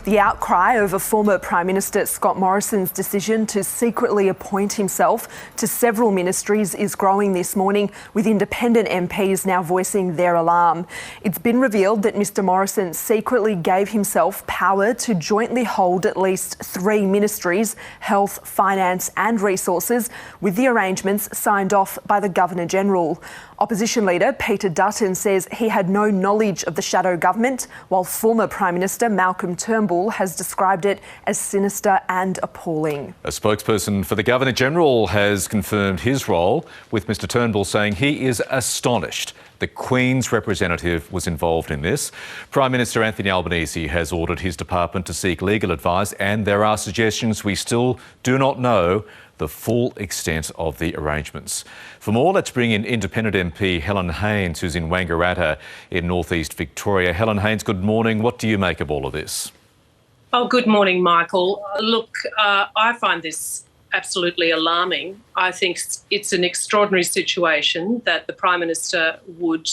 The outcry over former Prime Minister Scott Morrison's decision to secretly appoint himself to several ministries is growing this morning, with independent MPs now voicing their alarm. It's been revealed that Mr Morrison secretly gave himself power to jointly hold at least 3 ministries, health, finance and resources, with the arrangements signed off by the Governor-General. Opposition leader Peter Dutton says he had no knowledge of the shadow government, while former Prime Minister Malcolm Turnbull has described it as sinister and appalling. A spokesperson for the Governor-General has confirmed his role, with Mr Turnbull saying he is astonished the Queen's representative was involved in this. Prime Minister Anthony Albanese has ordered his department to seek legal advice, and there are suggestions we still do not know the full extent of the arrangements. For more, let's bring in independent MP Helen Haines, who's in Wangaratta in northeast Victoria. Helen Haines, good morning. What do you make of all of this? Oh, good morning, Michael. Look, I find this absolutely alarming. I think it's an extraordinary situation that the Prime Minister would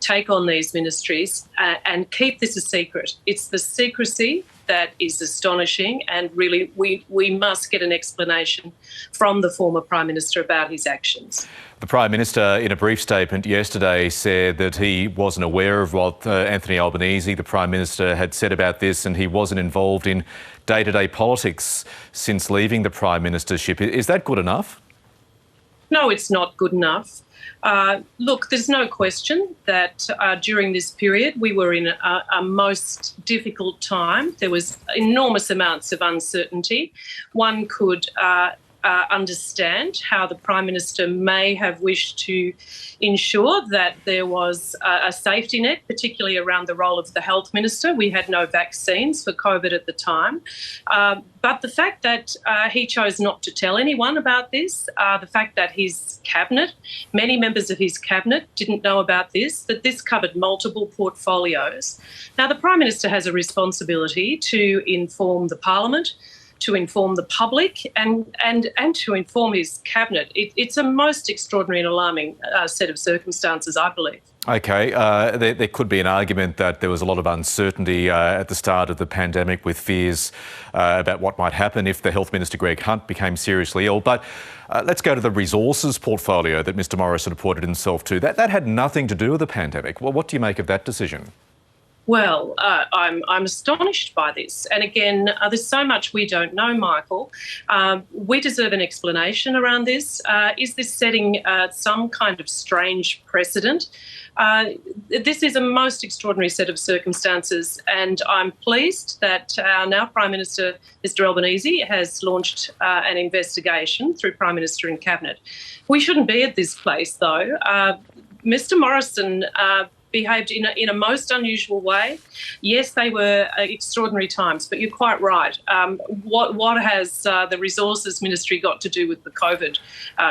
take on these ministries and keep this a secret. It's the secrecy that is astonishing, and really we must get an explanation from the former Prime Minister about his actions. The Prime Minister, in a brief statement yesterday, said that he wasn't aware of what Anthony Albanese, the Prime Minister, had said about this, and he wasn't involved in day-to-day politics since leaving the Prime Ministership. Is that good enough? No, it's not good enough. Look, there's no question that during this period we were in a most difficult time. There was enormous amounts of uncertainty. One could understand how the Prime Minister may have wished to ensure that there was a safety net, particularly around the role of the Health Minister. We had no vaccines for COVID at the time. But the fact that he chose not to tell anyone about this, the fact that his cabinet, many members of his cabinet didn't know about this, that this covered multiple portfolios. Now, the Prime Minister has a responsibility to inform the Parliament, to inform the public and to inform his cabinet. It's a most extraordinary and alarming set of circumstances, I believe. OK, there could be an argument that there was a lot of uncertainty at the start of the pandemic, with fears about what might happen if the Health Minister, Greg Hunt, became seriously ill. But let's go to the resources portfolio that Mr Morrison appointed himself to. That had nothing to do with the pandemic. Well, what do you make of that decision? Well, I'm astonished by this. And again, there's so much we don't know, Michael. We deserve an explanation around this. Is this setting some kind of strange precedent? This is a most extraordinary set of circumstances, and I'm pleased that our now Prime Minister, Mr Albanese, has launched an investigation through Prime Minister and Cabinet. We shouldn't be at this place, though. Mr Morrison behaved in a most unusual way. Yes, they were extraordinary times, but you're quite right. What has the Resources Ministry got to do with the COVID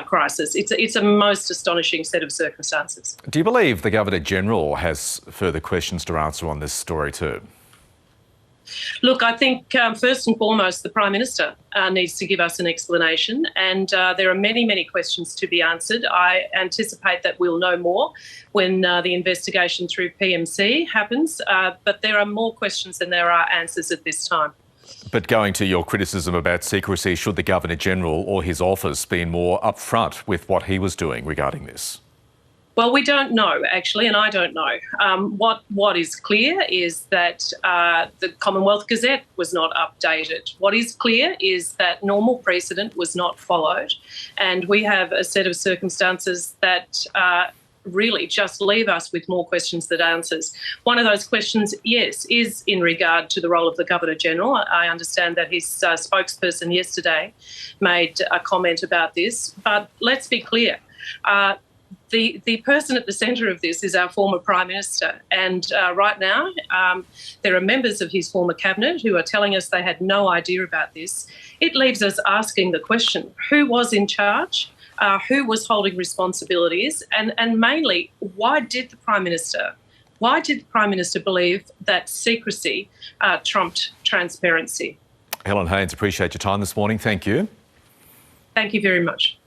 crisis? It's a most astonishing set of circumstances. Do you believe the Governor-General has further questions to answer on this story too? Look, I think first and foremost the Prime Minister needs to give us an explanation, and there are many, many questions to be answered. I anticipate that we'll know more when the investigation through PMC happens, but there are more questions than there are answers at this time. But going to your criticism about secrecy, should the Governor-General or his office been more upfront with what he was doing regarding this? Well, we don't know, actually, and I don't know. What is clear is that the Commonwealth Gazette was not updated. What is clear is that normal precedent was not followed, and we have a set of circumstances that really just leave us with more questions than answers. One of those questions, yes, is in regard to the role of the Governor-General. I understand that his spokesperson yesterday made a comment about this, but let's be clear. The person at the centre of this is our former Prime Minister, and right now there are members of his former cabinet who are telling us they had no idea about this. It leaves us asking the question, who was in charge, who was holding responsibilities, and mainly, why did the Prime Minister believe that secrecy trumped transparency? Helen Haines, appreciate your time this morning. Thank you. Thank you very much.